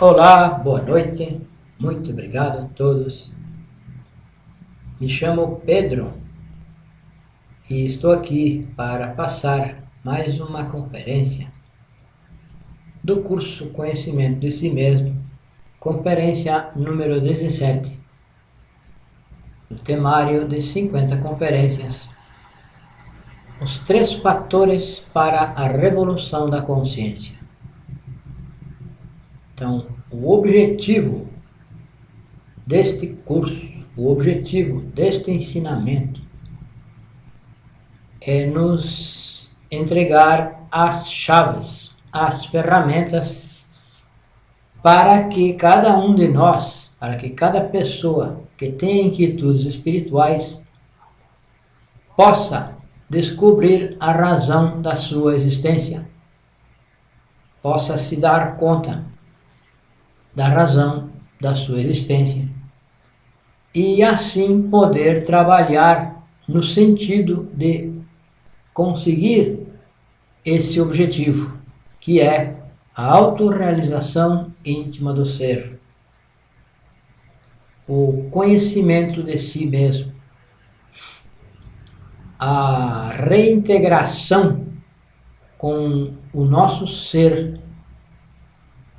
Olá, boa noite, muito obrigado a todos. Me chamo Pedro e estou aqui para passar mais uma conferência do curso Conhecimento de Si Mesmo, conferência número 17, no temário de 50 conferências, os 3 fatores para a revolução da consciência. Então, o objetivo deste curso, o objetivo deste ensinamento é nos entregar as chaves, as ferramentas para que cada um de nós, para que cada pessoa que tem inquietudes espirituais possa descobrir a razão da sua existência, possa se dar conta da razão da sua existência e assim poder trabalhar no sentido de conseguir esse objetivo, que é a autorrealização íntima do ser, o conhecimento de si mesmo, a reintegração com o nosso ser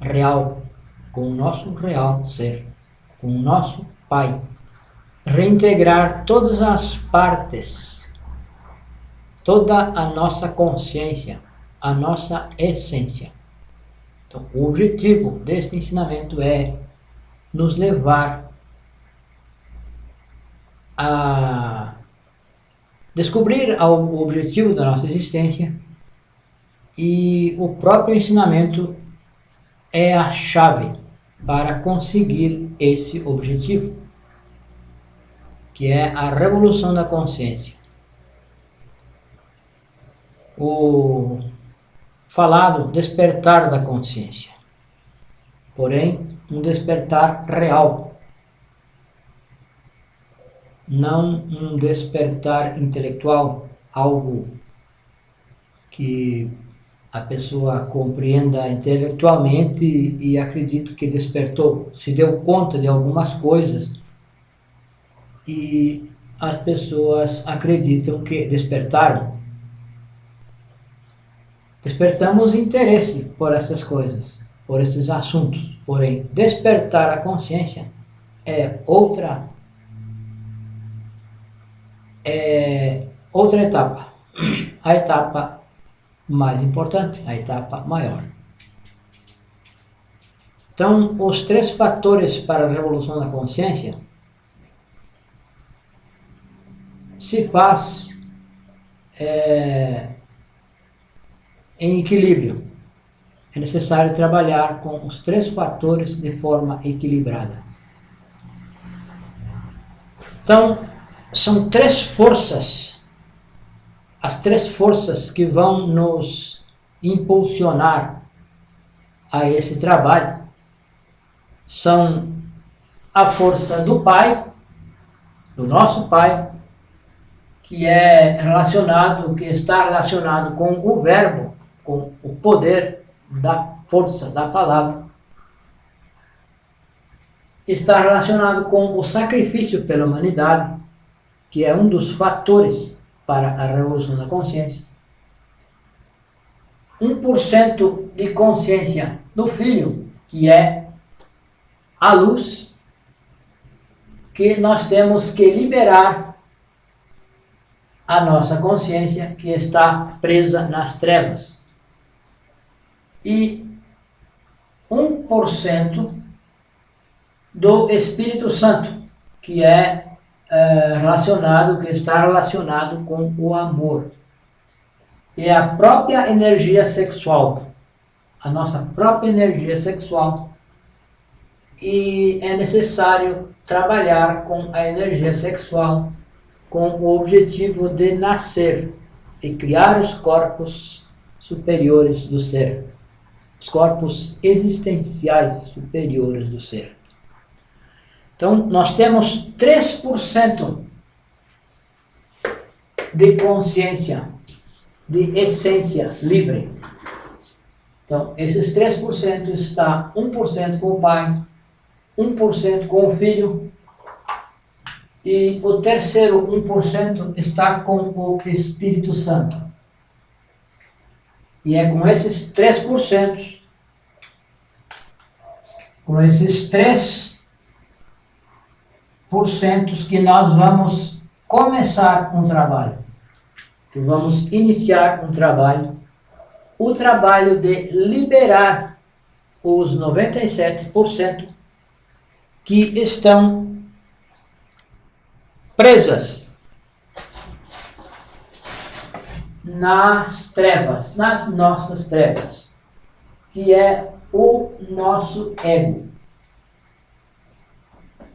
real, com o nosso real ser, com o nosso Pai. Reintegrar todas as partes, toda a nossa consciência, a nossa essência. Então, o objetivo deste ensinamento é nos levar a descobrir o objetivo da nossa existência, e o próprio ensinamento é a chave para conseguir esse objetivo, que é a revolução da consciência. O falado despertar da consciência, porém um despertar real, não um despertar intelectual, algo que a pessoa compreenda intelectualmente e acredita que despertou, se deu conta de algumas coisas e as pessoas acreditam que despertaram. Despertamos interesse por essas coisas, por esses assuntos, porém despertar a consciência é outra etapa, a etapa mais importante, a etapa maior. Então, os 3 fatores para a revolução da consciência se faz em equilíbrio. É necessário trabalhar com os 3 fatores de forma equilibrada. Então, são 3 forças, as 3 forças que vão nos impulsionar a esse trabalho. São a força do Pai, do nosso Pai, que está relacionado com o verbo, com o poder da força da palavra. Está relacionado com o sacrifício pela humanidade, que é um dos fatores para a revolução da consciência. 1% de consciência do Filho, que é a luz, que nós temos que liberar a nossa consciência, que está presa nas trevas. E 1% do Espírito Santo, que está relacionado com o amor. E a própria energia sexual, a nossa própria energia sexual. E é necessário trabalhar com a energia sexual com o objetivo de nascer e criar os corpos superiores do ser, os corpos existenciais superiores do ser. Então, nós temos 3% de consciência, de essência livre. Então, esses 3% está 1% com o pai, 1% com o filho, e o terceiro 1% está com o Espírito Santo. E é com esses 3%, com esses 3% que nós vamos começar um trabalho, que vamos iniciar um trabalho, o trabalho de liberar os 97% que estão presas nas trevas, nas nossas trevas, que é o nosso ego.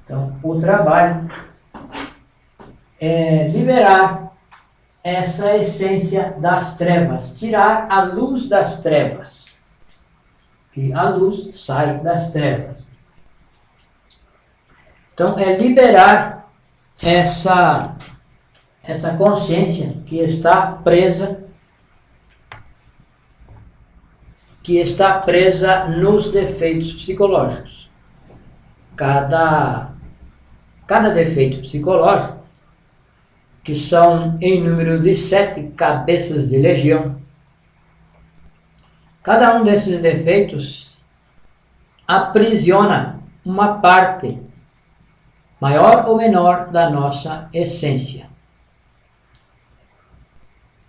Então, o trabalho é liberar essa essência das trevas, tirar a luz das trevas, que a luz sai das trevas. Então, é liberar essa consciência que está presa nos defeitos psicológicos. Cada defeito psicológico, que são em número de 7 cabeças de legião, cada um desses defeitos aprisiona uma parte, maior ou menor, da nossa essência.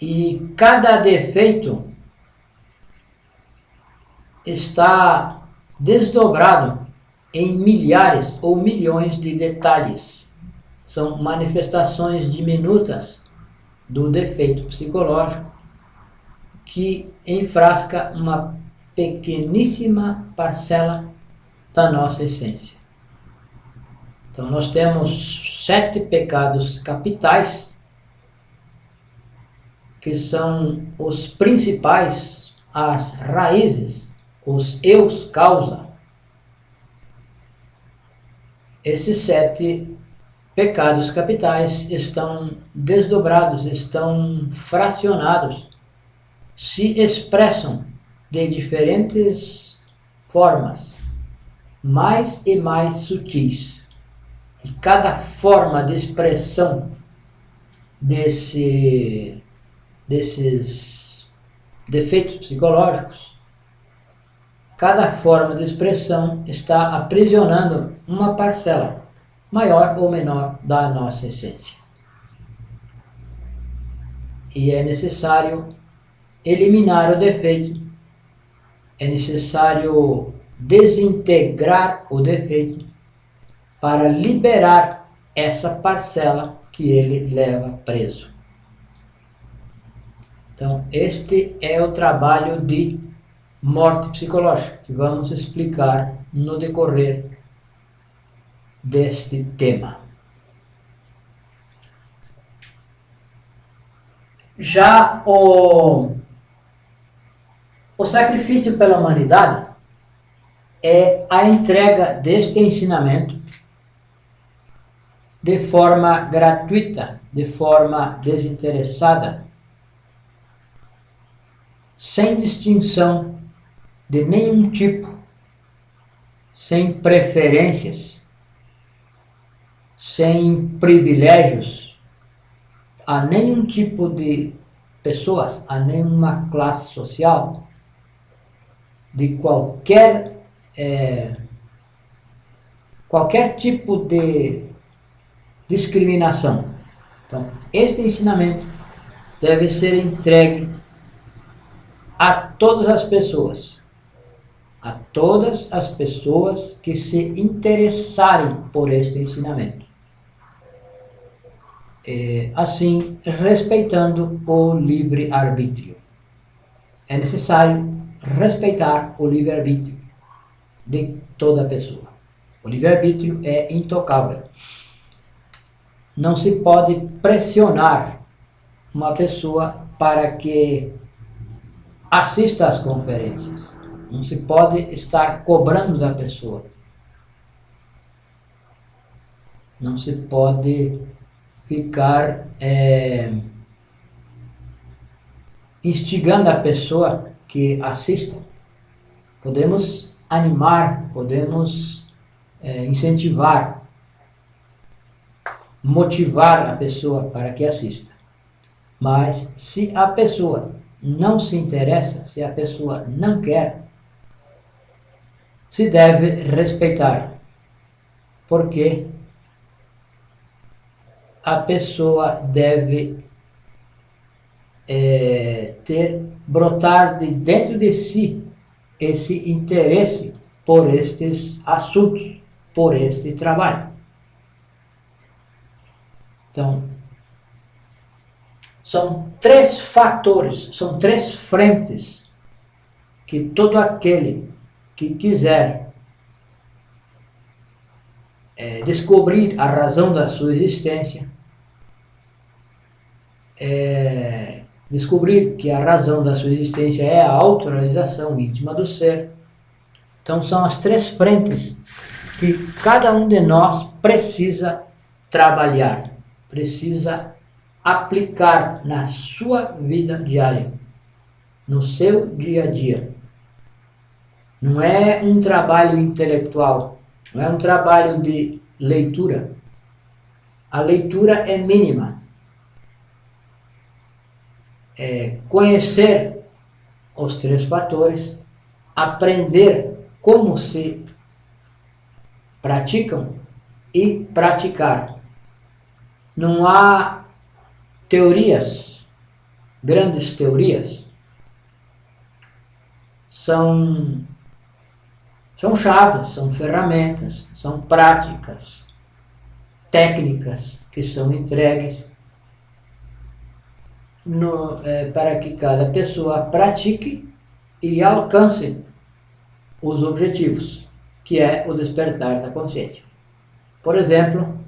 E cada defeito está desdobrado em milhares ou milhões de detalhes. São manifestações diminutas do defeito psicológico que enfrasca uma pequeníssima parcela da nossa essência. Então nós temos 7 pecados capitais, que são os principais, as raízes, os eus causa. Esses 7 pecados capitais estão desdobrados, estão fracionados, se expressam de diferentes formas, mais e mais sutis. E cada forma de expressão desses defeitos psicológicos, cada forma de expressão está aprisionando uma parcela, maior ou menor, da nossa essência. E é necessário eliminar o defeito, é necessário desintegrar o defeito para liberar essa parcela que ele leva preso. Então, este é o trabalho de morte psicológica, que vamos explicar no decorrer deste tema. Já o sacrifício pela humanidade é a entrega deste ensinamento de forma gratuita, de forma desinteressada, sem distinção de nenhum tipo, sem preferências, sem privilégios a nenhum tipo de pessoas, a nenhuma classe social, de qualquer tipo de discriminação. Então, este ensinamento deve ser entregue a todas as pessoas que se interessarem por este ensinamento. Assim, respeitando o livre-arbítrio. É necessário respeitar o livre-arbítrio de toda pessoa. O livre-arbítrio é intocável. Não se pode pressionar uma pessoa para que assista às conferências. Não se pode estar cobrando da pessoa. Não se pode ficar instigando a pessoa que assista Podemos animar, podemos incentivar, motivar a pessoa para que assista. Mas se a pessoa não se interessa, se a pessoa não quer, se deve respeitar, porque a pessoa deve brotar de dentro de si esse interesse por estes assuntos, por este trabalho. Então, são 3 fatores, são 3 frentes que todo aquele que quiser descobrir a razão da sua existência, descobrir que a razão da sua existência é a autorrealização íntima do ser. Então são as 3 frentes que cada um de nós precisa trabalhar, precisa aplicar na sua vida diária, no seu dia a dia. Não é um trabalho intelectual, não é um trabalho de leitura. A leitura é mínima. Conhecer os 3 fatores, aprender como se praticam e praticar. Não há teorias, grandes teorias. São chaves, são ferramentas, são práticas, técnicas que são entregues para que cada pessoa pratique e alcance os objetivos, que é o despertar da consciência. Por exemplo,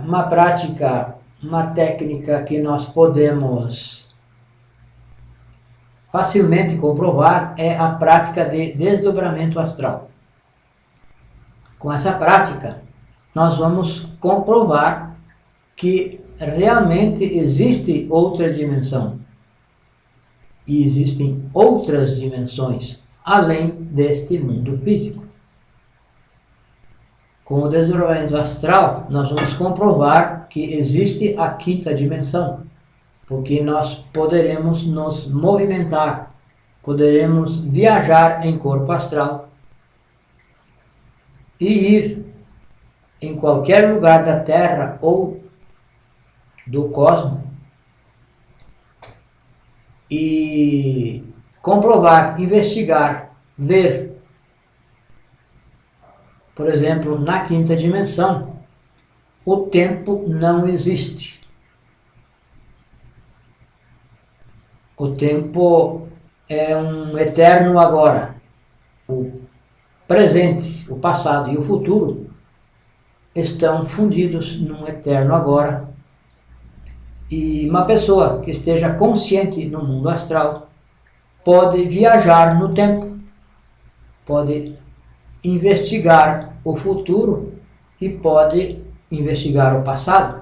uma prática, uma técnica que nós podemos facilmente comprovar é a prática de desdobramento astral. Com essa prática, nós vamos comprovar que realmente existe outra dimensão. E existem outras dimensões, além deste mundo físico. Com o desdobramento astral, nós vamos comprovar que existe a 5ª dimensão, porque nós poderemos nos movimentar, poderemos viajar em corpo astral e ir em qualquer lugar da Terra ou do cosmos e comprovar, investigar, ver. Por exemplo, na 5ª dimensão, o tempo não existe. O tempo é um eterno agora. O presente, o passado e o futuro estão fundidos num eterno agora. E uma pessoa que esteja consciente no mundo astral pode viajar no tempo, pode investigar o futuro e pode investigar o passado.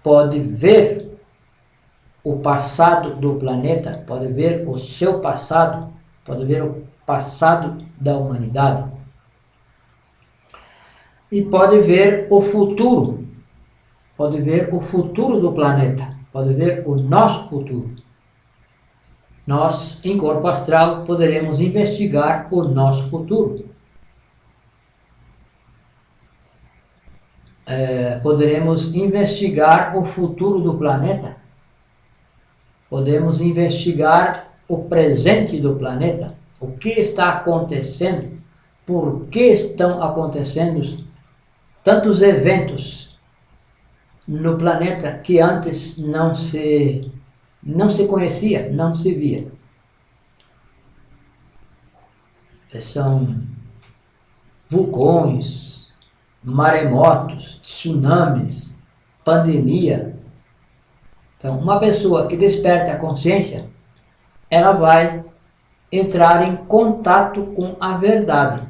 Pode ver o passado do planeta, pode ver o seu passado, pode ver o passado da humanidade. E pode ver o futuro do planeta, pode ver o nosso futuro. Nós, em corpo astral, poderemos investigar o nosso futuro. Poderemos investigar o futuro do planeta. Podemos investigar o presente do planeta. O que está acontecendo? Por que estão acontecendo tantos eventos no planeta que antes não se conhecia, não se via? São vulcões, maremotos, tsunamis, pandemia. Então, uma pessoa que desperta a consciência, ela vai entrar em contato com a verdade.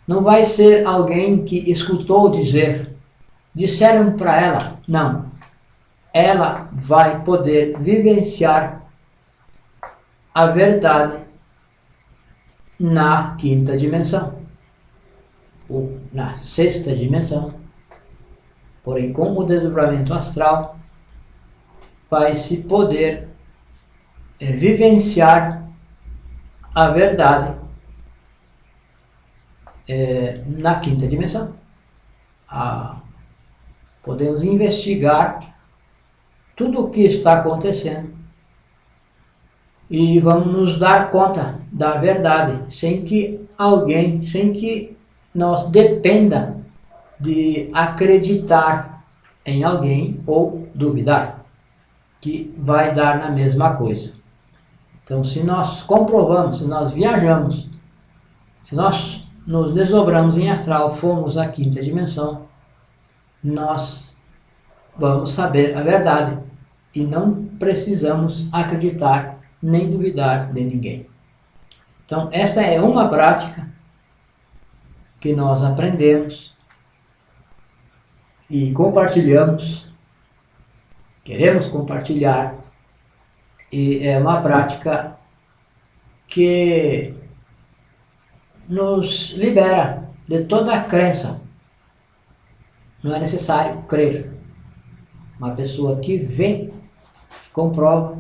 Não vai ser alguém que escutou dizer, disseram para ela, não. ela vai poder vivenciar a verdade na quinta dimensão, ou na sexta dimensão. Porém, com o desdobramento astral, vai se poder vivenciar a verdade na quinta dimensão. Podemos investigar tudo o que está acontecendo e vamos nos dar conta da verdade, sem que nós dependa de acreditar em alguém ou duvidar, que vai dar na mesma coisa. Então, se nós comprovamos, se nós viajamos, se nós nos desdobramos em astral, fomos à quinta dimensão, nós vamos saber a verdade e não precisamos acreditar nem duvidar de ninguém. Então, esta é uma prática que nós aprendemos e compartilhamos, queremos compartilhar, e é uma prática que nos libera de toda a crença. Não é necessário crer. Uma pessoa que vê, que comprova,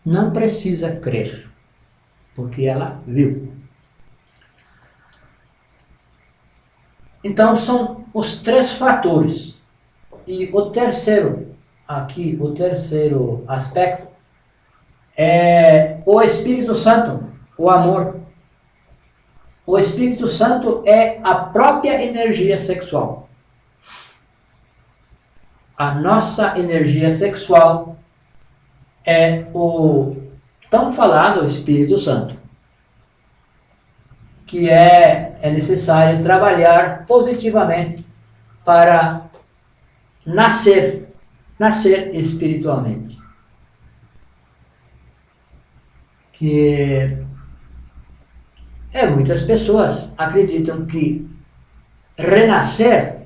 não precisa crer, porque ela viu. Então são os três fatores. E o terceiro aspecto é o Espírito Santo, o amor. O Espírito Santo é a própria energia sexual. A nossa energia sexual é o tão falado Espírito Santo, que é necessário trabalhar positivamente para nascer espiritualmente. Que muitas pessoas acreditam que renascer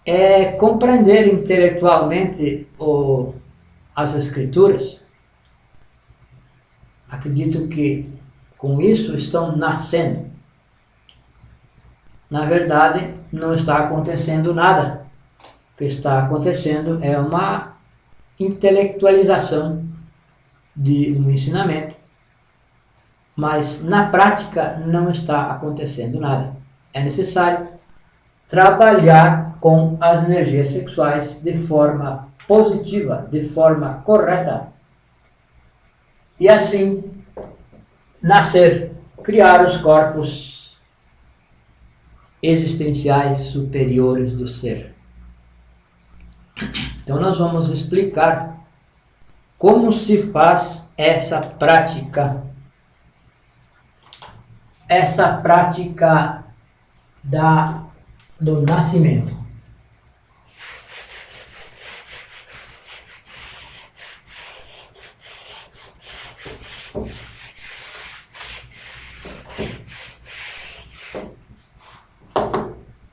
é compreender intelectualmente as escrituras. Acredito que com isso estão nascendo. Na verdade, não está acontecendo nada. O que está acontecendo é uma intelectualização de um ensinamento, mas na prática não está acontecendo nada. É necessário trabalhar com as energias sexuais de forma positiva, de forma correta, e assim nascer, criar os corpos existenciais superiores do ser. Então nós vamos explicar como se faz essa prática do nascimento.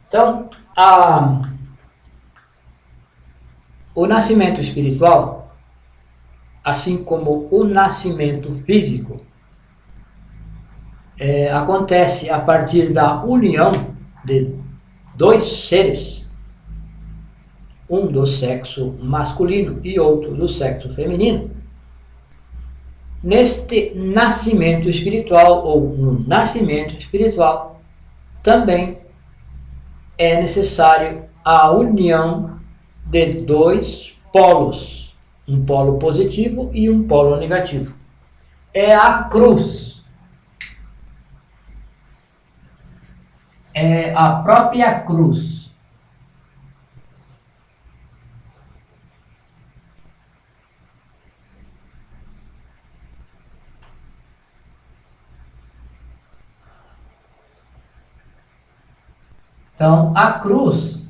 Então, o nascimento espiritual, assim como o nascimento físico, acontece a partir da união de dois seres, um do sexo masculino e outro do sexo feminino. Neste nascimento espiritual, ou no nascimento espiritual, também é necessário a união de dois polos, um polo positivo e um polo negativo. É a cruz. É a própria cruz. Então, a cruz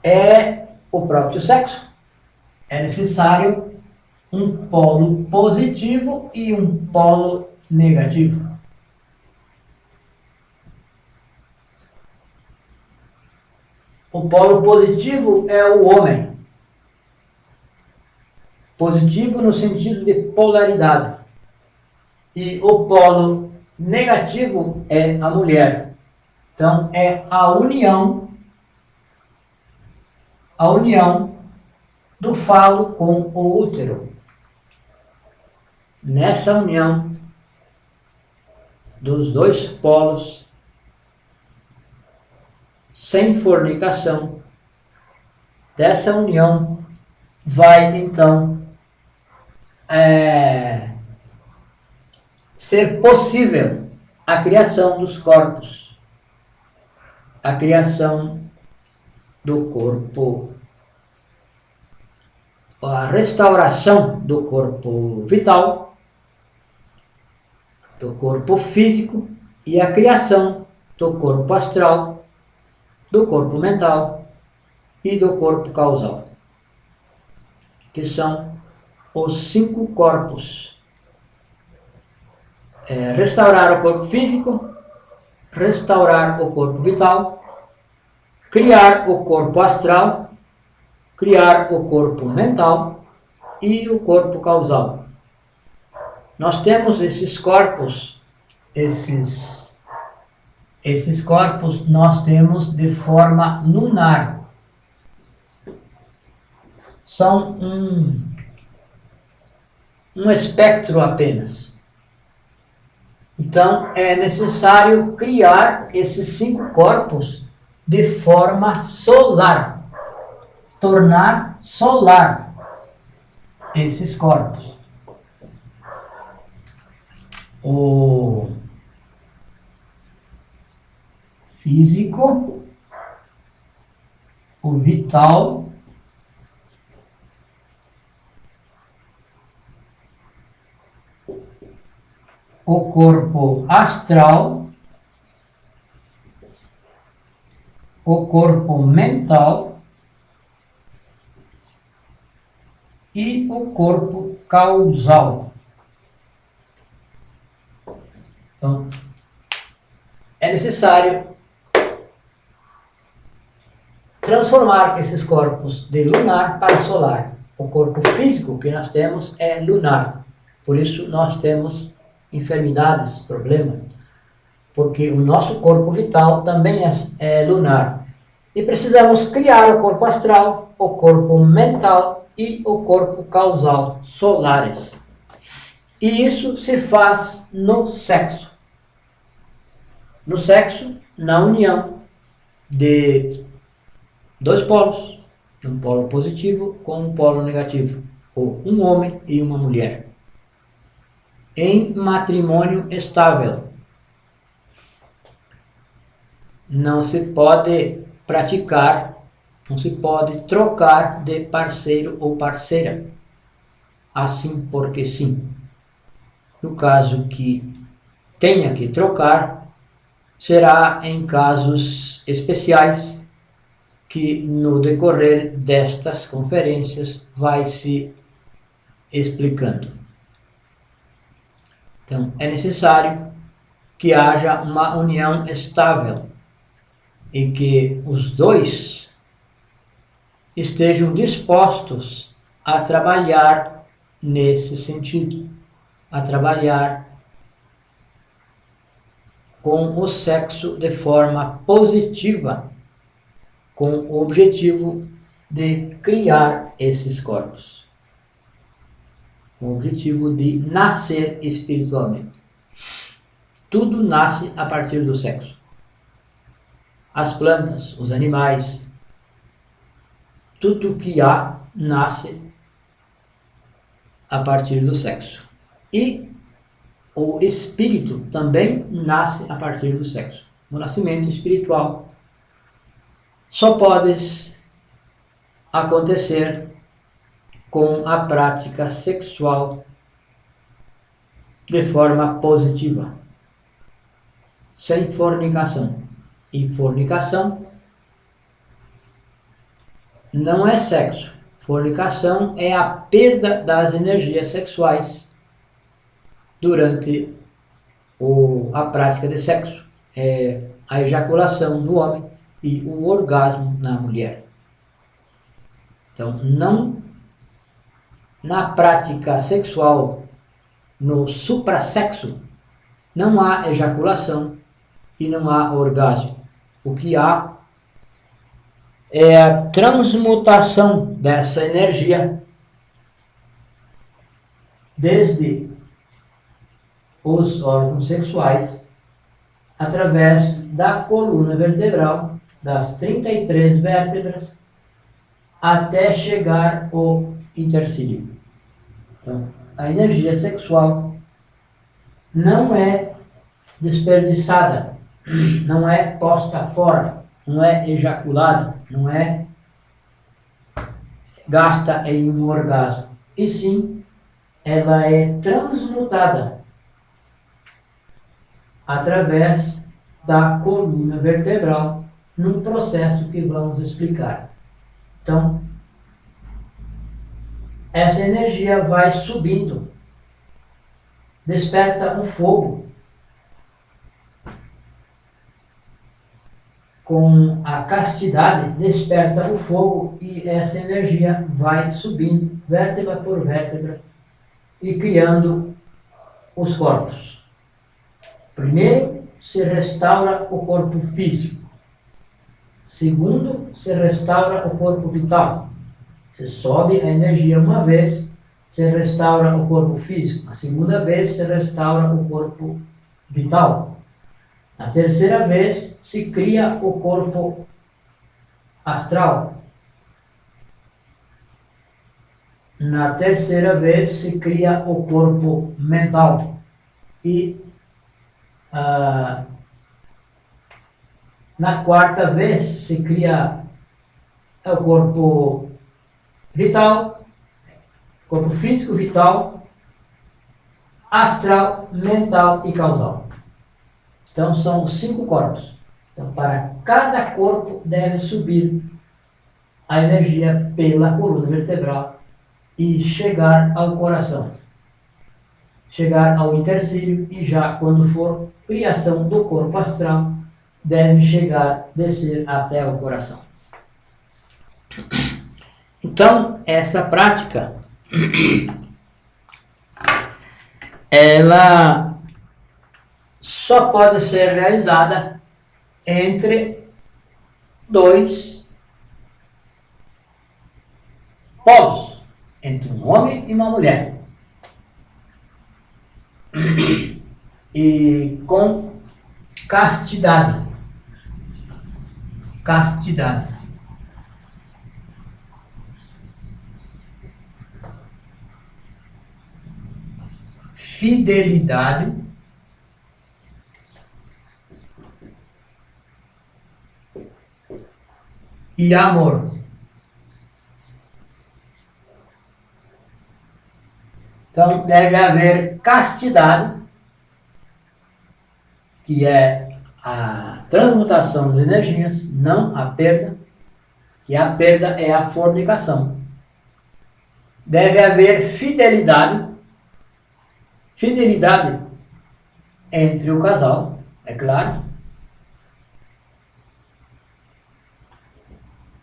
é o próprio sexo. É necessário um polo positivo e um polo negativo. O polo positivo é o homem. Positivo no sentido de polaridade. E o polo negativo é a mulher. Então é a união do falo com o útero. Nessa união dos dois polos, sem fornicação, dessa união vai então ser possível a criação dos corpos, a criação do corpo, a restauração do corpo vital, do corpo físico e a criação do corpo astral, do corpo mental e do corpo causal, que são os 5 corpos. Restaurar o corpo físico, restaurar o corpo vital, criar o corpo astral, criar o corpo mental e o corpo causal. Nós temos esses corpos, esses corpos nós temos de forma lunar. São um espectro apenas. Então é necessário criar esses 5 corpos de forma solar, tornar solar esses corpos. O físico, o vital, o corpo astral, o corpo mental e o corpo causal. Então, é necessário transformar esses corpos de lunar para solar. O corpo físico que nós temos é lunar. Por isso nós temos enfermidades, problemas, porque o nosso corpo vital também é lunar. E precisamos criar o corpo astral, o corpo mental e o corpo causal, solares. E isso se faz no sexo. No sexo, na união de 2 polos, um polo positivo com um polo negativo, ou um homem e uma mulher, em matrimônio estável. Não se pode praticar, não se pode trocar de parceiro ou parceira, assim porque sim. No caso que tenha que trocar, será em casos especiais que no decorrer destas conferências vai se explicando. Então, é necessário que haja uma união estável e que os dois estejam dispostos a trabalhar nesse sentido, a trabalhar com o sexo de forma positiva, com o objetivo de criar esses corpos, com o objetivo de nascer espiritualmente. Tudo nasce a partir do sexo. As plantas, os animais, tudo que há nasce a partir do sexo. E o espírito também nasce a partir do sexo. O nascimento espiritual só pode acontecer com a prática sexual de forma positiva, sem fornicação. E fornicação não é sexo. Fornicação é a perda das energias sexuais durante a prática de sexo. É a ejaculação no homem e o orgasmo na mulher. Então, não na prática sexual, no suprassexo, não há ejaculação e não há orgasmo. O que há é a transmutação dessa energia desde os órgãos sexuais através da coluna vertebral, das 33 vértebras, até chegar ao intercílio. Então, a energia sexual não é desperdiçada, não é posta fora, não é ejaculada, não é gasta em um orgasmo, e sim ela é transmutada através da coluna vertebral num processo que vamos explicar. Então, essa energia vai subindo, desperta um fogo. Com a castidade, desperta o fogo e essa energia vai subindo, vértebra por vértebra, e criando os corpos. Primeiro, se restaura o corpo físico. Segundo, se restaura o corpo vital. Se sobe a energia uma vez, se restaura o corpo físico. A segunda vez, se restaura o corpo vital. A terceira vez, se cria o corpo astral. Na terceira vez, se cria o corpo mental. E na quarta vez, se cria o corpo vital, corpo físico, vital, astral, mental e causal. Então são 5 corpos. Então para cada corpo deve subir a energia pela coluna vertebral e chegar ao coração. Chegar ao intercílio e já quando for criação do corpo astral, deve chegar, descer até o coração. Então, essa prática, ela só pode ser realizada entre 2 polos, entre um homem e uma mulher. E com castidade. Castidade. Fidelidade. E amor. Então deve haver castidade, que é a transmutação das energias, não a perda, que a perda é a fornicação. Deve haver fidelidade, fidelidade entre o casal, é claro,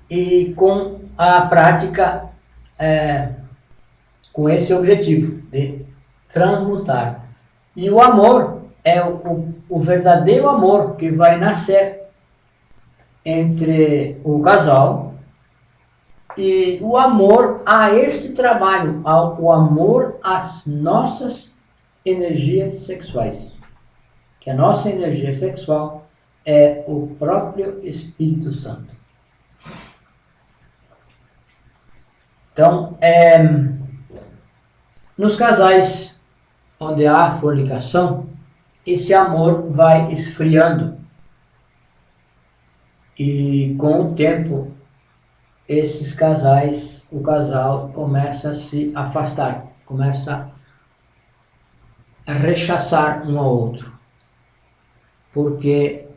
e com a prática, com esse objetivo de transmutar. E o amor é o verdadeiro amor que vai nascer entre o casal, e o amor a este trabalho, o amor às nossas energias sexuais. Que a nossa energia sexual é o próprio Espírito Santo. Então, nos casais onde há fornicação, esse amor vai esfriando. E com o tempo, esses casais, o casal começa a se afastar, começa a rechaçar um ao outro. Porque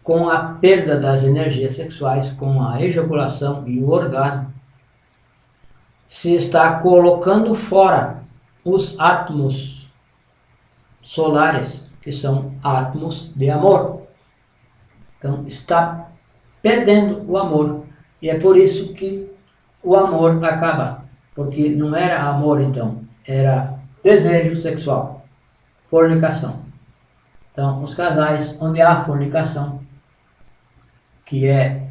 com a perda das energias sexuais, com a ejaculação e o orgasmo, se está colocando fora os átomos solares, que são átomos de amor. Então está perdendo o amor. E é por isso que o amor acaba. porque não era amor então, era desejo sexual, fornicação. Então, os casais onde há fornicação, que é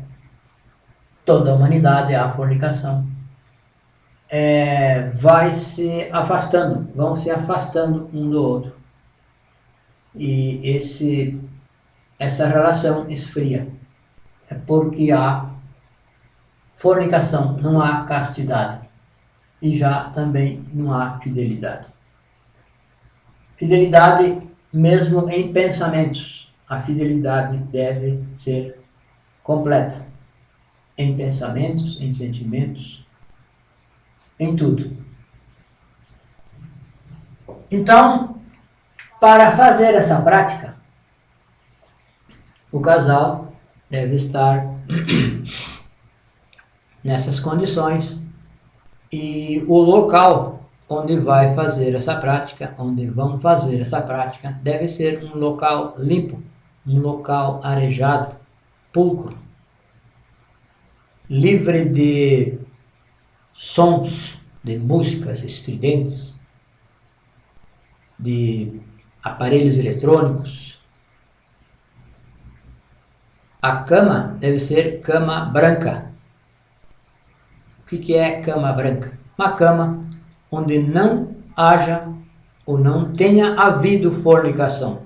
toda a humanidade, há fornicação, vai se afastando, vão se afastando um do outro. E essa relação esfria. É porque há fornicação, não há castidade. E já também não há fidelidade. Fidelidade mesmo em pensamentos. A fidelidade deve ser completa. Em pensamentos, em sentimentos, em tudo. Então, para fazer essa prática, o casal deve estar nessas condições e o local onde vai fazer essa prática, onde vão fazer essa prática, deve ser um local limpo, um local arejado, pulcro, livre de sons, de músicas estridentes, de aparelhos eletrônicos. A cama deve ser cama branca. O que é cama branca? Uma cama onde não haja ou não tenha havido fornicação.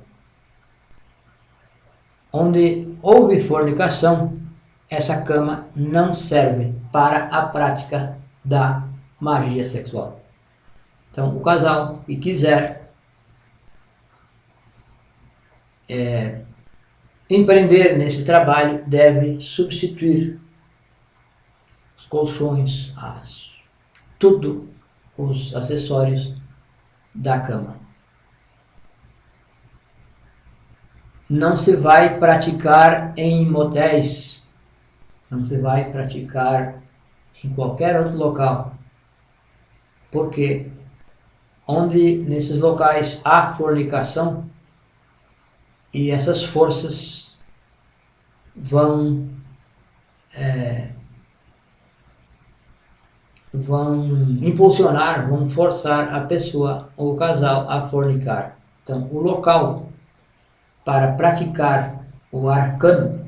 Onde houve fornicação, essa cama não serve para a prática da magia sexual. Então, o casal que quiser empreender nesse trabalho deve substituir os colchões, tudo os acessórios da cama. Não se vai praticar em motéis, não se vai praticar em qualquer outro local, porque onde nesses locais há fornicação e essas forças vão impulsionar, vão forçar a pessoa ou o casal a fornicar. Então, o local para praticar o arcano,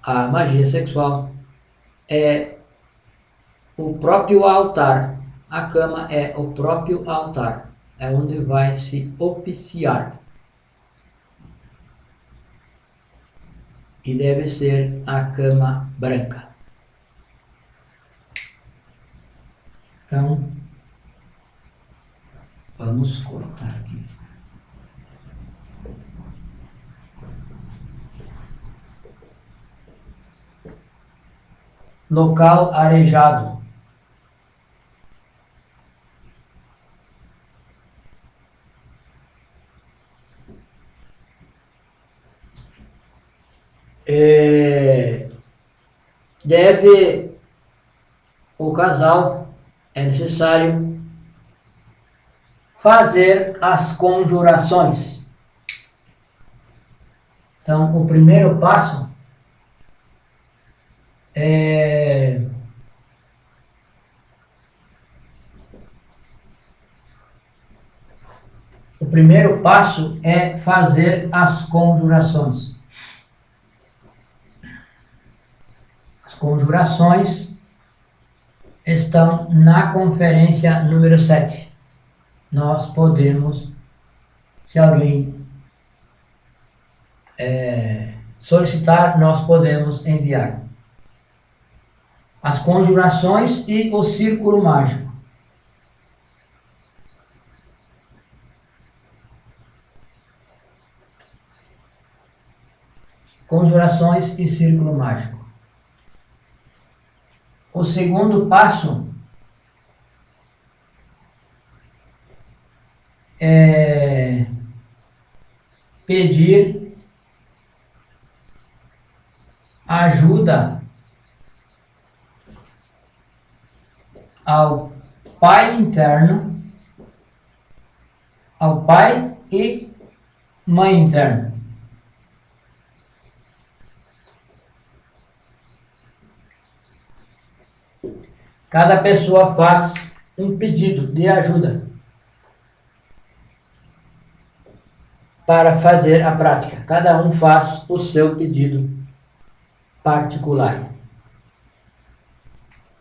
a magia sexual, é o próprio altar. A cama é o próprio altar, é onde vai se oficiar. E deve ser a cama branca. Então, vamos colocar aqui. Local arejado. O casal, é necessário fazer as conjurações. Então, o primeiro passo é fazer as conjurações. As conjurações estão na conferência número 7. Nós podemos, se alguém solicitar, nós podemos enviar. As conjurações e o círculo mágico. Conjurações e círculo mágico. O segundo passo é pedir ajuda ao Pai interno, ao Pai e Mãe interno. Cada pessoa faz um pedido de ajuda para fazer a prática. Cada um faz o seu pedido particular.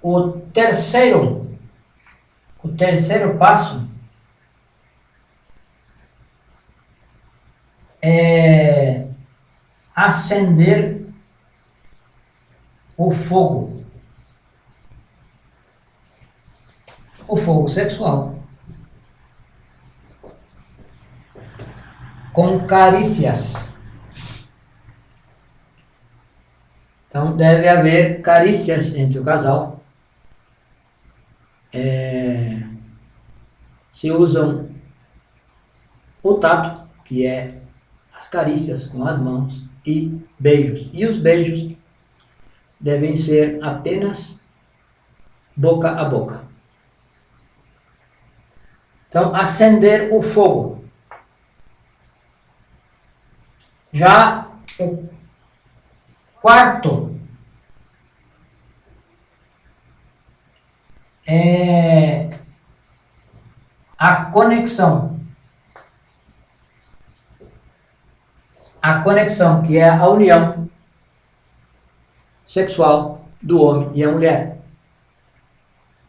O terceiro passo é acender o fogo sexual, com carícias. Então deve haver carícias entre o casal. Se usam o tato, que é as carícias com as mãos, e beijos. E os beijos devem ser apenas boca a boca. Então, acender o fogo. Já o quarto é a conexão. A conexão, que é a união sexual do homem e a mulher.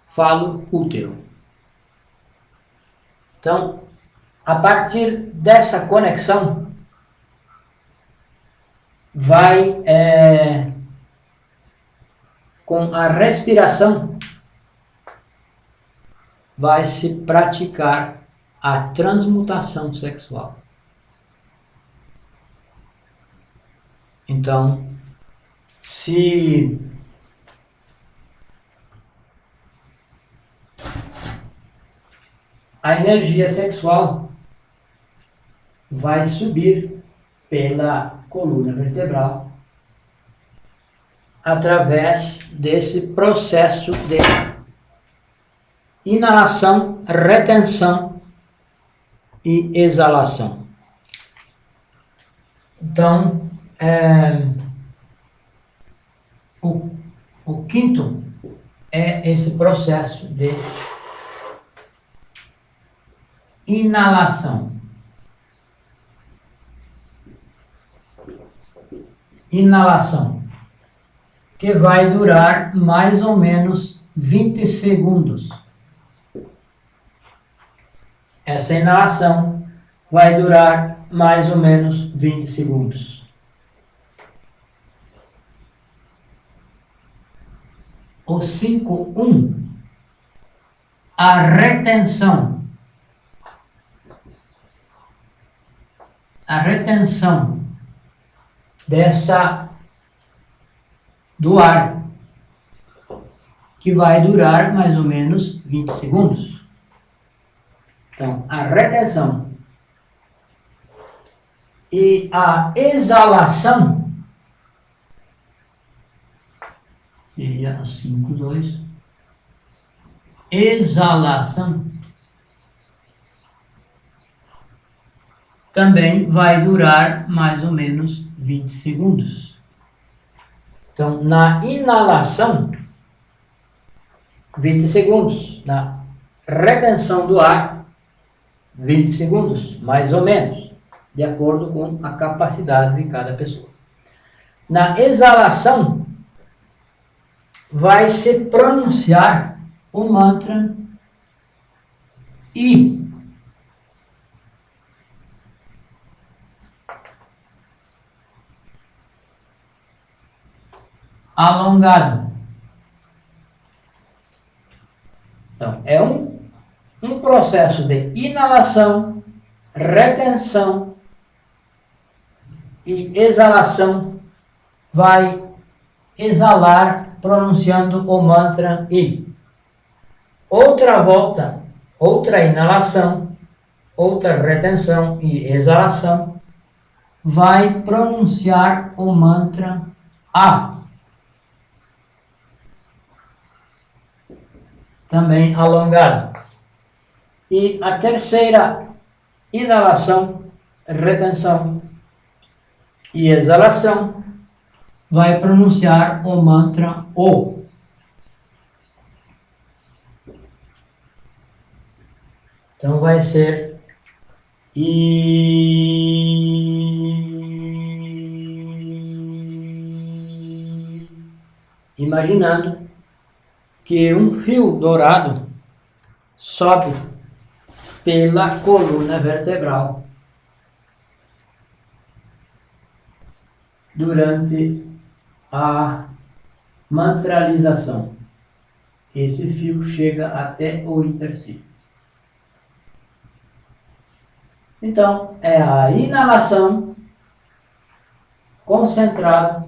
Falo útero. Então, a partir dessa conexão, vai com a respiração, vai se praticar a transmutação sexual. Então, se a energia sexual vai subir pela coluna vertebral através desse processo de inalação, retenção e exalação. Então, o quinto é esse processo de inalação. Inalação, que vai durar mais ou menos 20 segundos. Essa inalação vai durar mais ou menos 20 segundos. O 5.1, a retenção. A retenção do ar, que vai durar mais ou menos 20 segundos. Então, a retenção e a exalação seria 5.2. Exalação também vai durar mais ou menos 20 segundos. Então, na inalação, 20 segundos. Na retenção do ar, 20 segundos, mais ou menos, de acordo com a capacidade de cada pessoa. Na exalação, vai se pronunciar o mantra I. Alongado. Então, é um processo de inalação, retenção e exalação. Vai exalar pronunciando o mantra I. Outra volta, outra inalação, outra retenção e exalação, vai pronunciar o mantra A. Também alongado. E a terceira inalação, retenção e exalação, vai pronunciar o mantra O. Então vai ser imaginando que um fio dourado sobe pela coluna vertebral durante a mantralização. Esse fio chega até o interstício. Então, é a inalação concentrada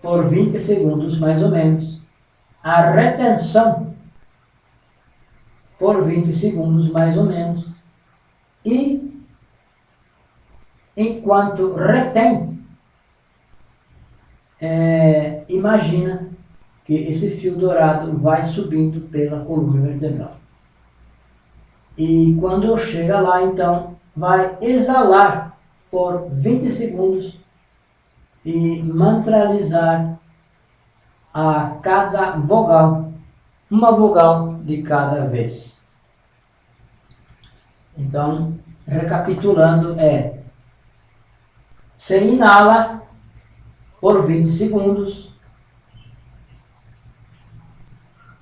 por 20 segundos, mais ou menos. A retenção por 20 segundos, mais ou menos. E, enquanto retém, imagina que esse fio dourado vai subindo pela coluna vertebral. E quando chega lá, então, vai exalar por 20 segundos e mantralizar a cada vogal, uma vogal de cada vez. Então, recapitulando, se inala por 20 segundos,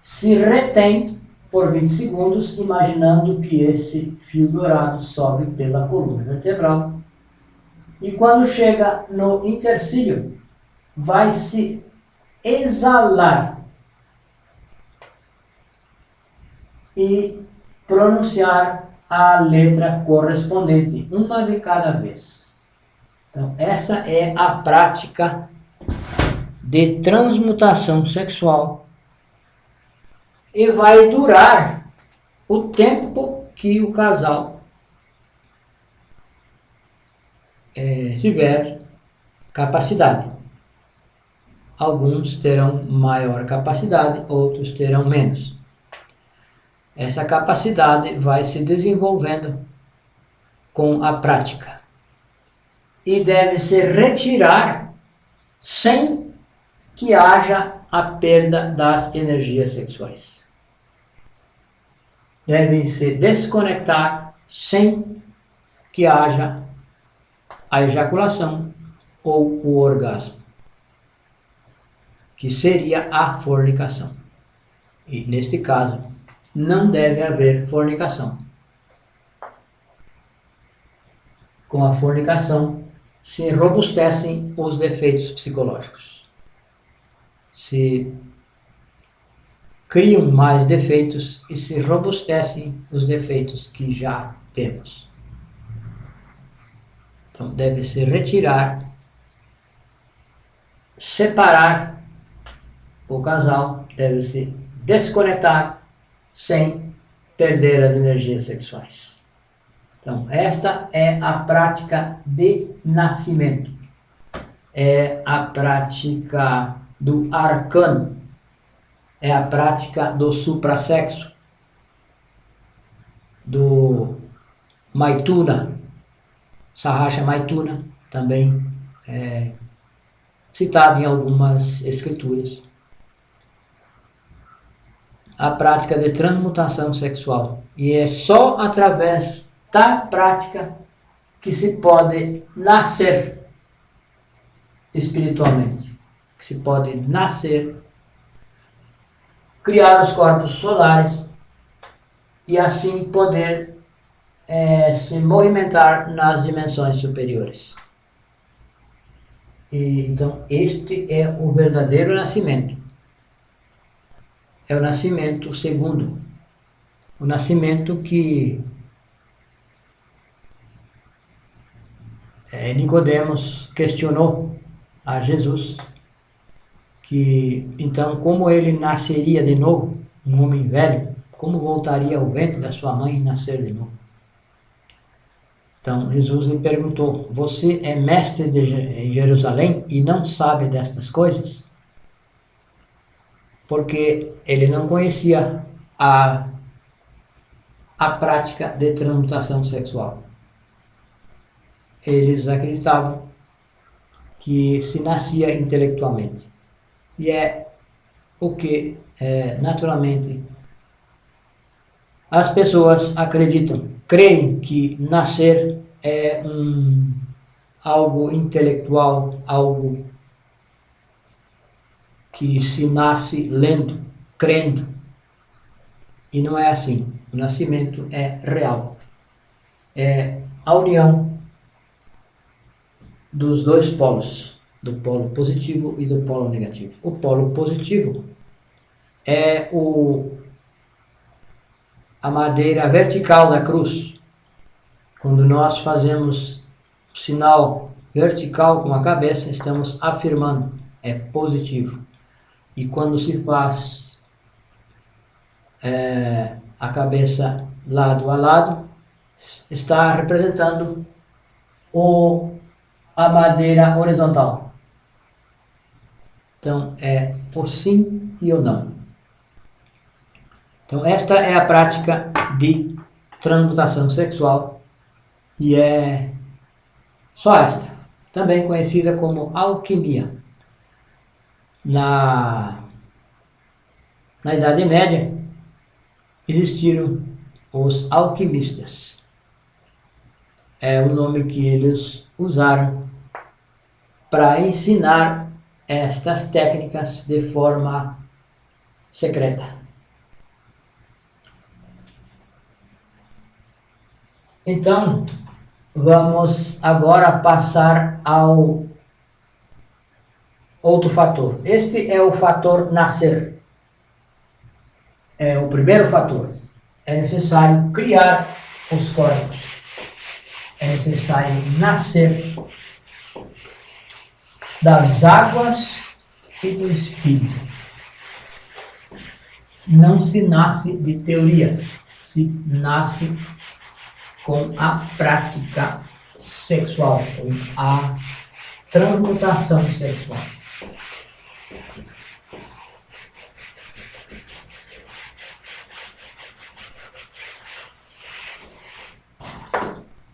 se retém por 20 segundos, imaginando que esse fio dourado sobe pela coluna vertebral. E quando chega no interstício, vai se exalar e pronunciar a letra correspondente, uma de cada vez. Então, essa é a prática de transmutação sexual e vai durar o tempo que o casal tiver capacidade. Alguns terão maior capacidade, outros terão menos. Essa capacidade vai se desenvolvendo com a prática e deve se retirar sem que haja a perda das energias sexuais. Devem se desconectar sem que haja a ejaculação ou o orgasmo, que seria a fornicação. E neste caso, não deve haver fornicação. Com a fornicação se robustecem os defeitos psicológicos. Se criam mais defeitos e se robustecem os defeitos que já temos. Então deve se retirar, separar o casal, deve se desconectar sem perder as energias sexuais. Então esta é a prática de nascimento. É a prática do arcano. É a prática do suprassexo, do Maituna, Sahasra Maituna, também citado em algumas escrituras. A prática de transmutação sexual. E é só através da prática que se pode nascer espiritualmente, que se pode nascer, criar os corpos solares e assim poder se movimentar nas dimensões superiores. Então este é o verdadeiro nascimento. É o nascimento segundo. O nascimento que Nicodemos questionou a Jesus, que então como ele nasceria de novo, um homem velho, como voltaria ao ventre da sua mãe e nascer de novo? Então Jesus lhe perguntou: você é mestre em Jerusalém e não sabe destas coisas? Porque ele não conhecia a prática de transmutação sexual. Eles acreditavam que se nascia intelectualmente. E é o que naturalmente as pessoas acreditam, creem que nascer é algo intelectual, algo que se nasce lendo, crendo. E não é assim. O nascimento é real. É a união dos dois polos, do polo positivo e do polo negativo. O polo positivo é a madeira vertical da cruz. Quando nós fazemos sinal vertical com a cabeça, estamos afirmando, é positivo. E quando se faz a cabeça lado a lado, está representando a madeira horizontal. Então, é o sim e o não. Então, esta é a prática de transmutação sexual e é só esta, também conhecida como alquimia. Na Idade Média, existiram os alquimistas. É o nome que eles usaram para ensinar estas técnicas de forma secreta. Então, vamos agora passar ao outro fator. Este é o fator nascer. É o primeiro fator. É necessário criar os corpos. É necessário nascer das águas e do espírito. Não se nasce de teorias, se nasce com a prática sexual, com a transmutação sexual.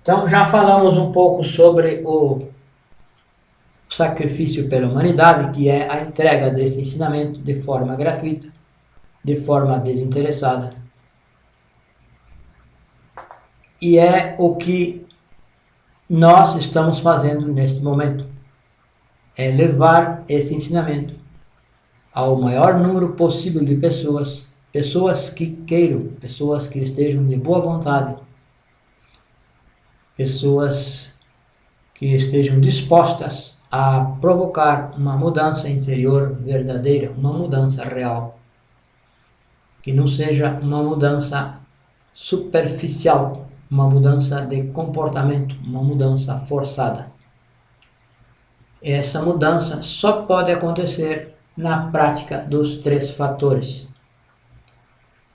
Então, já falamos um pouco sobre o sacrifício pela humanidade, que é a entrega desse ensinamento de forma gratuita, de forma desinteressada. E é o que nós estamos fazendo neste momento. É levar esse ensinamento ao maior número possível de pessoas, pessoas que queiram, pessoas que estejam de boa vontade, pessoas que estejam dispostas a provocar uma mudança interior verdadeira, uma mudança real, que não seja uma mudança superficial, uma mudança de comportamento, uma mudança forçada. Essa mudança só pode acontecer na prática dos 3 fatores.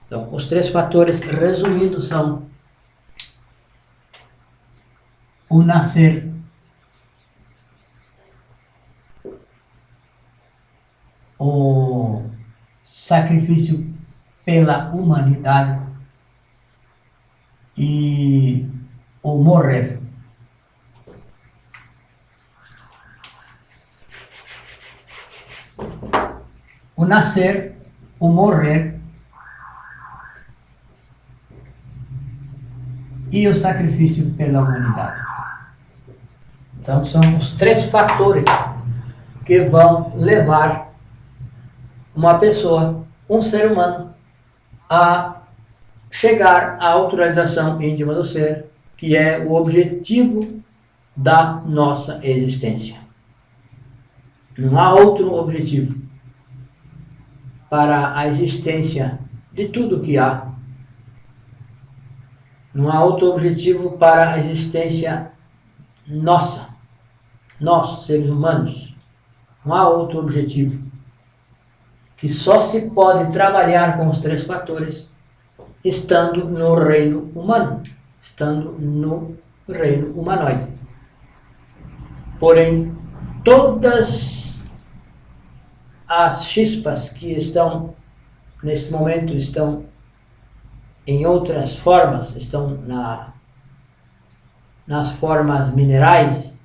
Então, os 3 fatores resumidos são o nascer, o sacrifício pela humanidade e o morrer. O nascer, o morrer e o sacrifício pela humanidade. Então são os 3 fatores que vão levar uma pessoa, um ser humano, a chegar à autorrealização íntima do ser, que é o objetivo da nossa existência. Não há outro objetivo para a existência de tudo que há. Não há outro objetivo para a existência nossa, nós, seres humanos. Não há outro objetivo. Que só se pode trabalhar com os 3 fatores estando no reino humano, estando no reino humanoide. Porém, todas as chispas que estão, neste momento, estão em outras formas, estão nas formas minerais,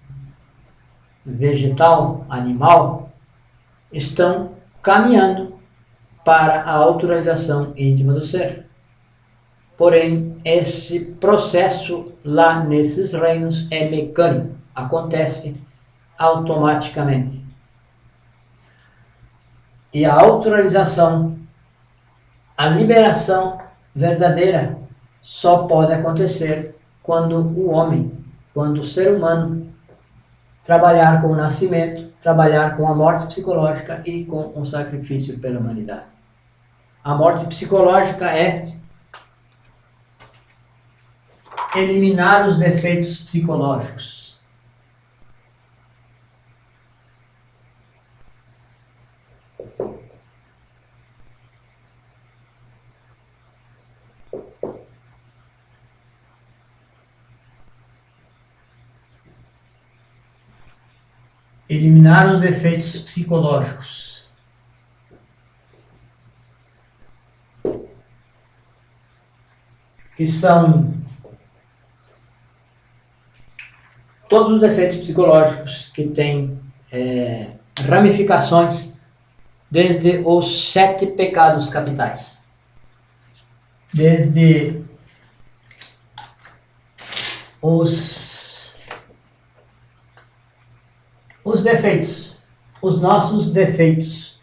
vegetal, animal, estão caminhando para a autorrealização íntima do ser. Porém, esse processo lá nesses reinos é mecânico, acontece automaticamente. E a autorrealização, a liberação verdadeira, só pode acontecer quando o homem, quando o ser humano trabalhar com o nascimento, trabalhar com a morte psicológica e com o sacrifício pela humanidade. A morte psicológica é eliminar os defeitos psicológicos. Eliminar os defeitos psicológicos. Que são todos os defeitos psicológicos que têm ramificações desde os 7 pecados capitais. Desde os defeitos, os nossos defeitos.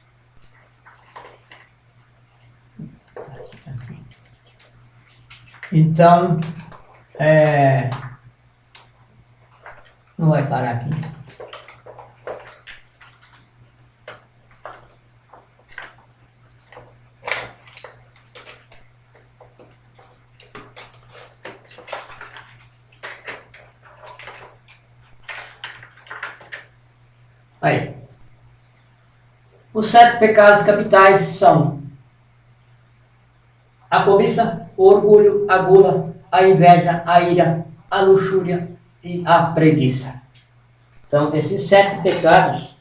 Então, não vai parar aqui. Aí. Os 7 pecados capitais são a cobiça, o orgulho, a gula, a inveja, a ira, a luxúria e a preguiça. Então, esses 7 pecados,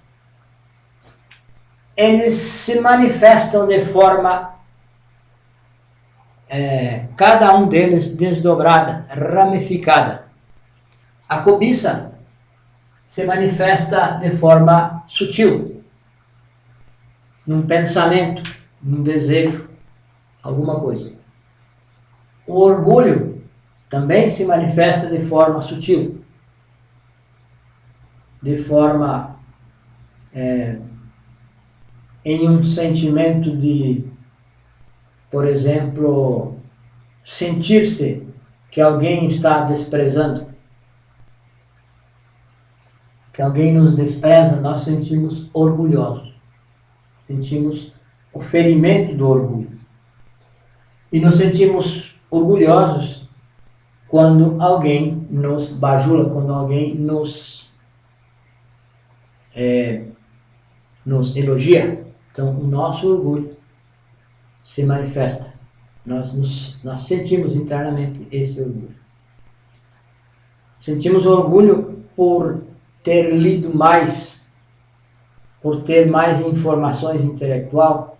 eles se manifestam de forma, cada um deles desdobrada, ramificada. A cobiça se manifesta de forma sutil, num pensamento, num desejo, alguma coisa. O orgulho também se manifesta de forma sutil, de forma em um sentimento de, por exemplo, sentir-se que alguém está desprezando, que alguém nos despreza, nós sentimos orgulhosos, sentimos o ferimento do orgulho. E nos sentimos orgulhosos quando alguém nos bajula, quando alguém nos elogia. Então, o nosso orgulho se manifesta. Nós sentimos internamente esse orgulho. Sentimos orgulho por ter lido mais, por ter mais informações intelectual.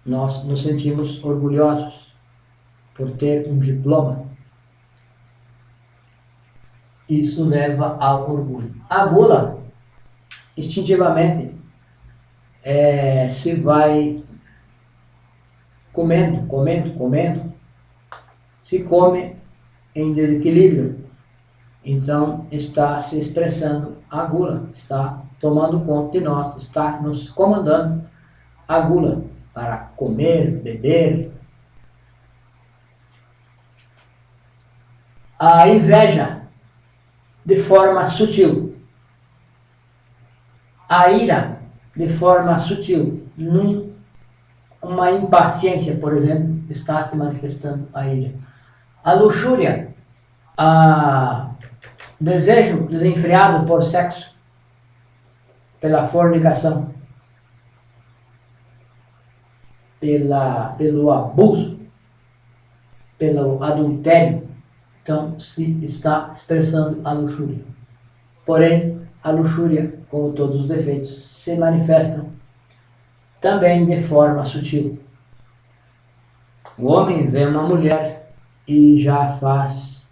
Nós nos sentimos orgulhosos por ter um diploma. Isso leva ao orgulho. A gula, instintivamente, se vai comendo, se come em desequilíbrio. Então, está se expressando a gula, está tomando conta de nós, está nos comandando a gula para comer, beber. A inveja, de forma sutil. A ira, de forma sutil. Uma impaciência, por exemplo, está se manifestando a ira. A luxúria, desejo desenfreado por sexo, pela fornicação, pelo abuso, pelo adultério. Então, se está expressando a luxúria. Porém, a luxúria, como todos os defeitos, se manifestam também de forma sutil. O homem vê uma mulher e já faz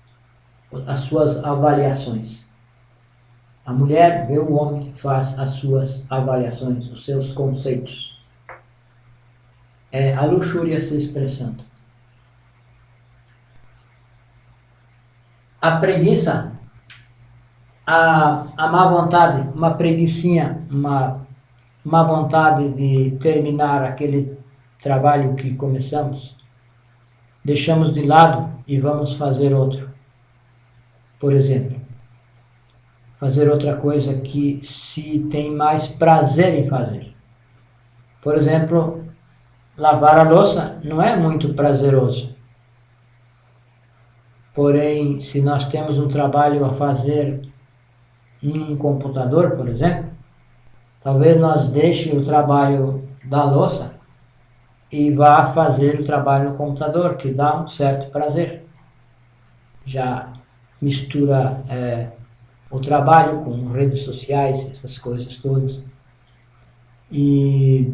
as suas avaliações. A mulher vê o homem, faz as suas avaliações, os seus conceitos. É a luxúria se expressando. A preguiça, a má vontade, uma preguicinha, uma má vontade de terminar aquele trabalho que começamos, deixamos de lado e vamos fazer outro. Por exemplo, fazer outra coisa que se tem mais prazer em fazer. Por exemplo, lavar a louça não é muito prazeroso. Porém, se nós temos um trabalho a fazer num computador, por exemplo, talvez nós deixe o trabalho da louça e vá fazer o trabalho no computador, que dá um certo prazer. Já mistura o trabalho com redes sociais, essas coisas todas. E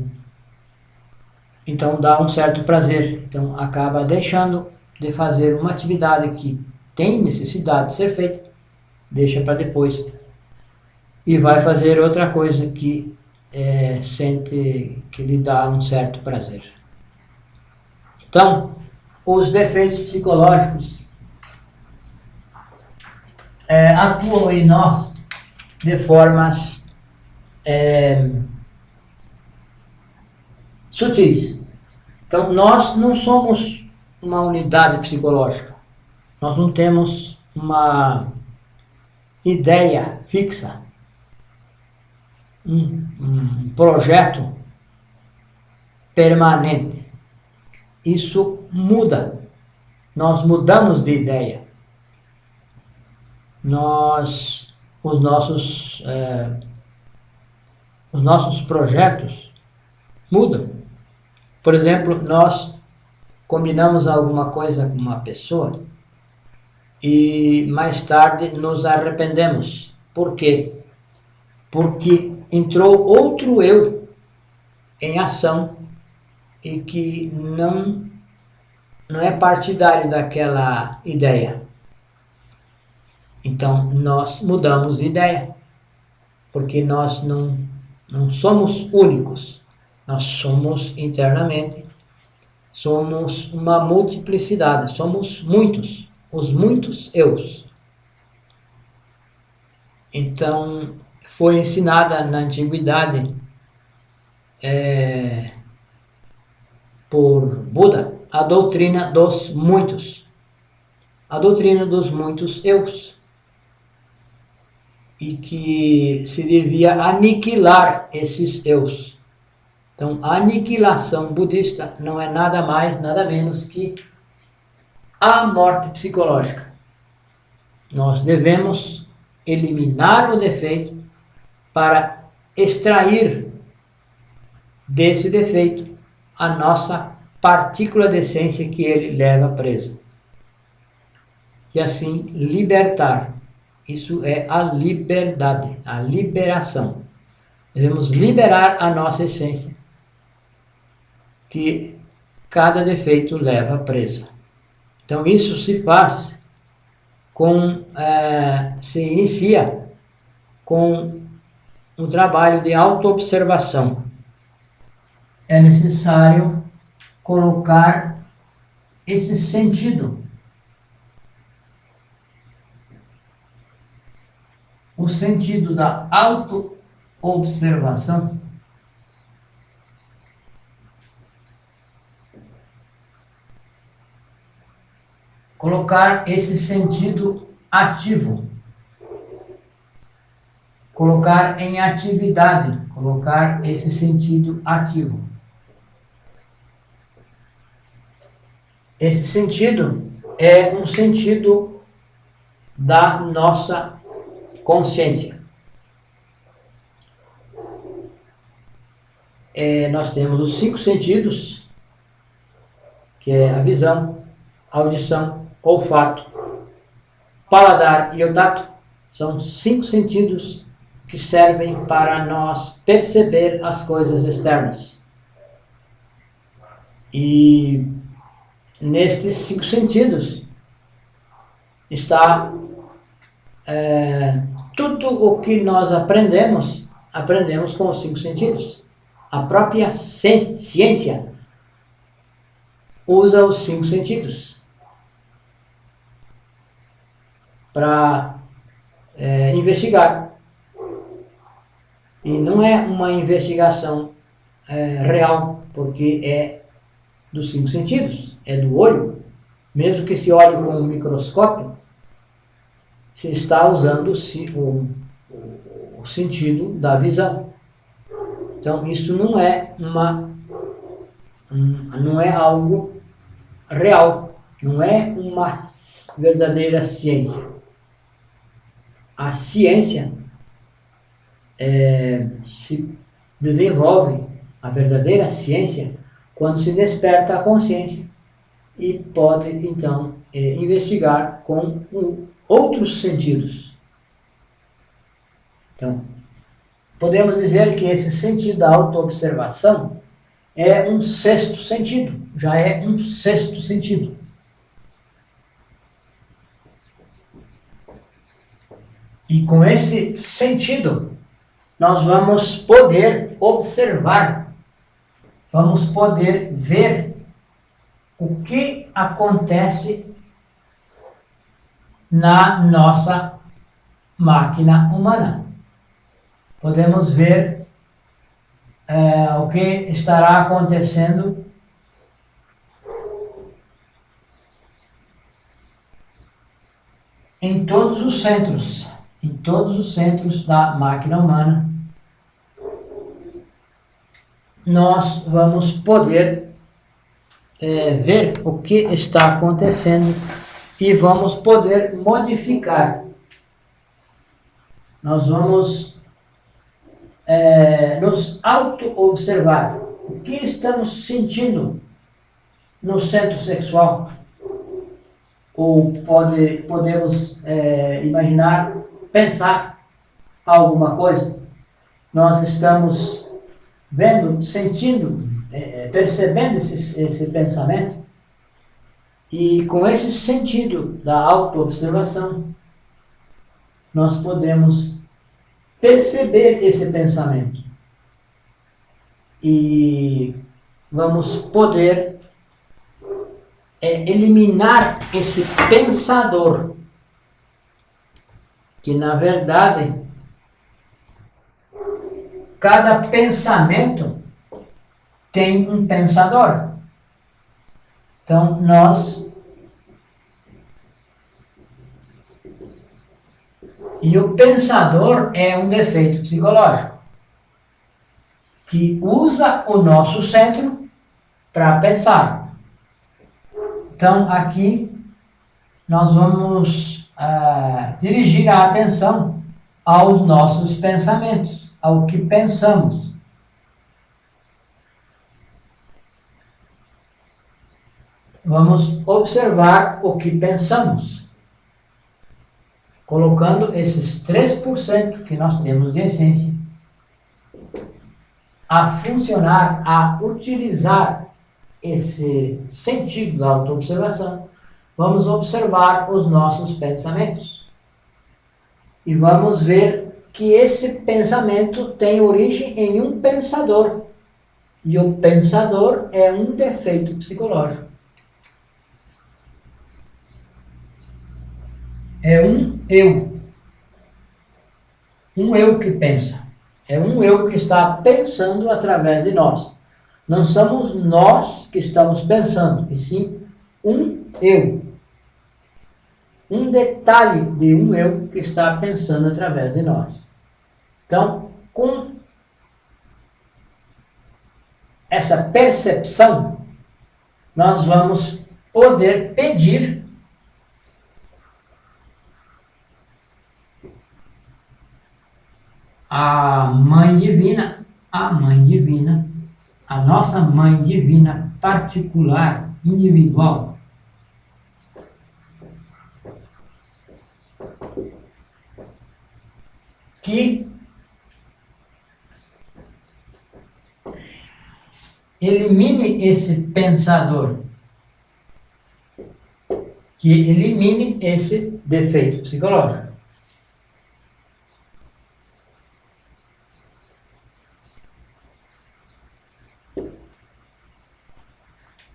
então dá um certo prazer. Então acaba deixando de fazer uma atividade que tem necessidade de ser feita, deixa para depois. E vai fazer outra coisa que sente que lhe dá um certo prazer. Então, os defeitos psicológicos atuam em nós de formas sutis. Então, nós não somos uma unidade psicológica. Nós não temos uma ideia fixa, um projeto permanente. Isso muda. Nós mudamos de ideia. Os nossos projetos mudam. Por exemplo, nós combinamos alguma coisa com uma pessoa e mais tarde nos arrependemos. Por quê? Porque entrou outro eu em ação e que não é partidário daquela ideia. Então, nós mudamos de ideia, porque nós não somos únicos. Nós somos internamente, somos uma multiplicidade, somos muitos, os muitos eus. Então, foi ensinada na antiguidade por Buda a doutrina dos muitos eus, e que se devia aniquilar esses eus. Então, a aniquilação budista não é nada mais, nada menos que a morte psicológica. Nós devemos eliminar o defeito para extrair desse defeito a nossa partícula de essência que ele leva presa. E assim libertar. Isso é a liberdade, a liberação. Devemos liberar a nossa essência, que cada defeito leva presa. Então isso se faz se inicia com um trabalho de autoobservação. É necessário colocar esse sentido, o sentido da autoobservação colocar esse sentido ativo, colocar em atividade, colocar esse sentido ativo. Esse sentido é um sentido da nossa consciência. Nós temos os 5 sentidos, que é a visão, a audição, olfato, paladar e o tato. São 5 sentidos que servem para nós perceber as coisas externas. E nestes 5 sentidos está tudo o que nós aprendemos, aprendemos com os 5 sentidos. A própria ciência usa os 5 sentidos para investigar. E não é uma investigação real, porque é dos 5 sentidos, é do olho. Mesmo que se olhe com um microscópio, se está usando o sentido da visão. Então, isso não é não é algo real, não é uma verdadeira ciência. A ciência se desenvolve, a verdadeira ciência, quando se desperta a consciência e pode, então, investigar com outros sentidos. Então, podemos dizer que esse sentido da autoobservação é um 6º sentido, já é um 6º sentido. E com esse sentido, nós vamos poder observar, vamos poder ver o que acontece na nossa máquina humana. Podemos ver o que estará acontecendo em todos os centros da máquina humana. Nós vamos poder ver o que está acontecendo e vamos poder modificar. Nós vamos nos auto-observar. O que estamos sentindo no centro sexual? Ou podemos imaginar, pensar alguma coisa? Nós estamos vendo, sentindo, percebendo esse pensamento, e com esse sentido da auto-observação, nós podemos perceber esse pensamento e vamos poder eliminar esse pensador, que na verdade cada pensamento tem um pensador. Então e o pensador é um defeito psicológico que usa o nosso centro para pensar. Então aqui nós vamos dirigir a atenção aos nossos pensamentos, ao que pensamos. Vamos observar o que pensamos, colocando esses 3% que nós temos de essência a funcionar, a utilizar esse sentido da autoobservação. Vamos observar os nossos pensamentos e vamos ver que esse pensamento tem origem em um pensador, e o pensador é um defeito psicológico. É um eu que pensa, é um eu que está pensando através de nós. Não somos nós que estamos pensando, e sim um eu. Um detalhe de um eu que está pensando através de nós. Então, com essa percepção, nós vamos poder pedir a Mãe Divina, a nossa Mãe Divina particular, individual, que elimine esse pensador, que elimine esse defeito psicológico.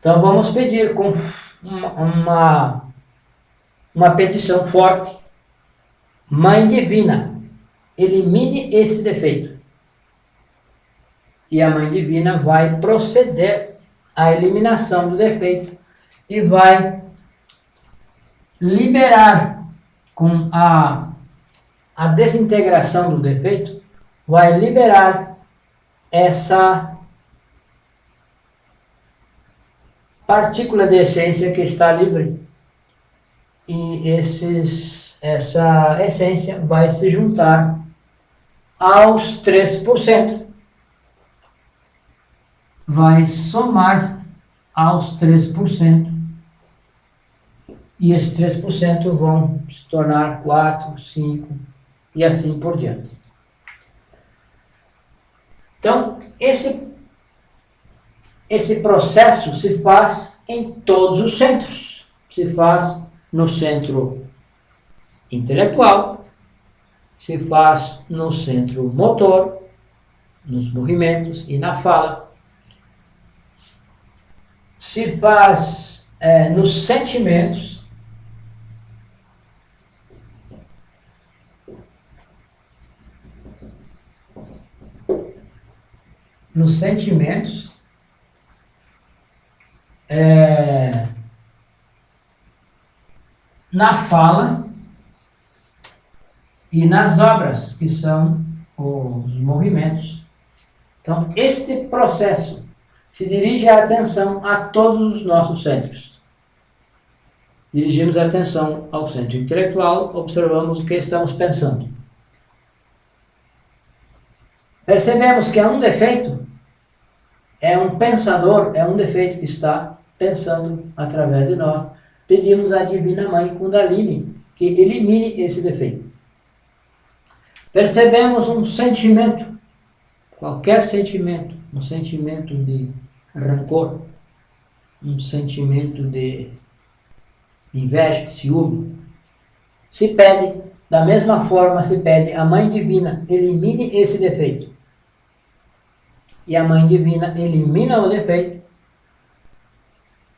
Então vamos pedir com uma petição forte: Mãe Divina, elimine esse defeito. E a Mãe Divina vai proceder à eliminação do defeito e vai liberar com a desintegração do defeito, vai liberar essa partícula de essência que está livre. E essa essência vai se juntar aos 3%. Vai somar aos 3%. E esses 3% vão se tornar 4, 5 e assim por diante. Então, esse processo se faz em todos os centros. Se faz no centro intelectual, se faz no centro motor, nos movimentos e na fala. Se faz nos sentimentos, na fala e nas obras, que são os movimentos. Então, este processo se dirige a atenção a todos os nossos centros. Dirigimos a atenção ao centro intelectual, observamos o que estamos pensando. Percebemos que é um defeito, é um pensador, é um defeito que está pensando através de nós. Pedimos à Divina Mãe Kundalini que elimine esse defeito. Percebemos um sentimento, qualquer sentimento, um sentimento de rancor, um sentimento de inveja, ciúme. Se pede, da mesma forma se pede à Mãe Divina, elimine esse defeito. E a Mãe Divina elimina o defeito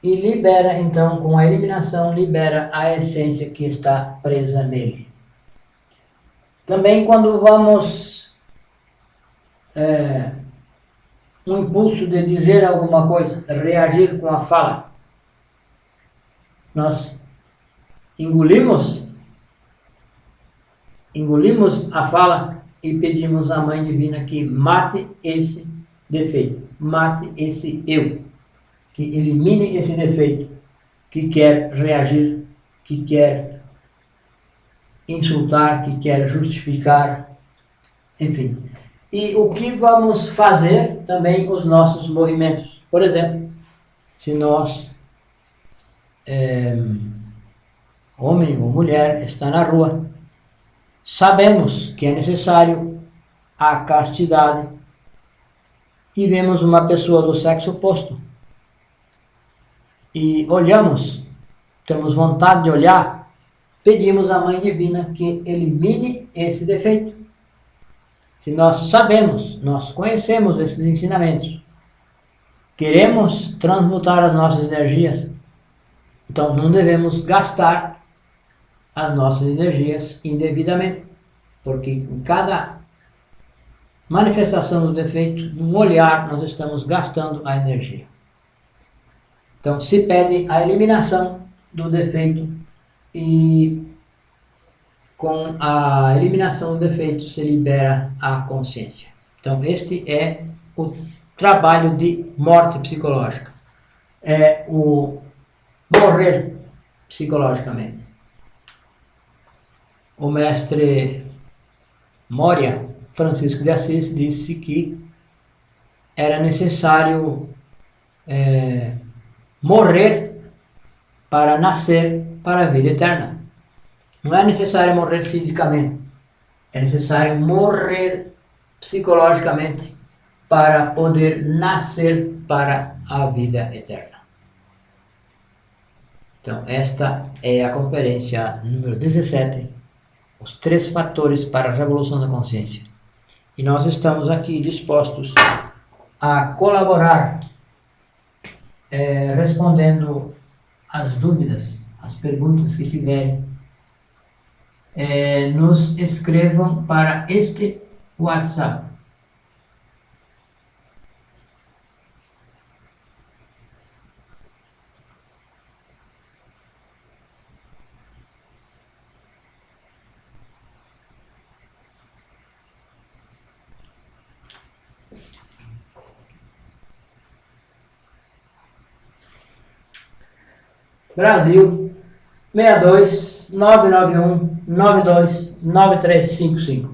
e libera, então, com a eliminação, libera a essência que está presa nele. Também quando vamos um impulso de dizer alguma coisa, reagir com a fala, nós engolimos a fala e pedimos à Mãe Divina que mate esse defeito, mate esse eu, que elimine esse defeito, que quer reagir, que quer insultar, que quer justificar, enfim. E o que vamos fazer também os nossos movimentos. Por exemplo, se nós, homem ou mulher, está na rua, sabemos que é necessário a castidade e vemos uma pessoa do sexo oposto e olhamos, temos vontade de olhar, pedimos à Mãe Divina que elimine esse defeito. Se nós sabemos, nós conhecemos esses ensinamentos, queremos transmutar as nossas energias, então não devemos gastar as nossas energias indevidamente, porque em cada manifestação do defeito, num olhar, nós estamos gastando a energia. Então, se pede a eliminação do defeito e com a eliminação do defeito se libera a consciência. Então, este é o trabalho de morte psicológica. É o morrer psicologicamente. O mestre Moria, Francisco de Assis, disse que era necessário morrer para nascer para a vida eterna. Não é necessário morrer fisicamente, é necessário morrer psicologicamente para poder nascer para a vida eterna. Então, esta é a conferência número 17, os 3 fatores para a revolução da consciência. E nós estamos aqui dispostos a colaborar respondendo as dúvidas, as perguntas que tiverem. Nos escrevam para este WhatsApp. Brasil 62 991 92 9355.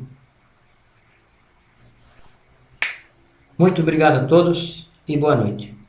Muito obrigado a todos e boa noite.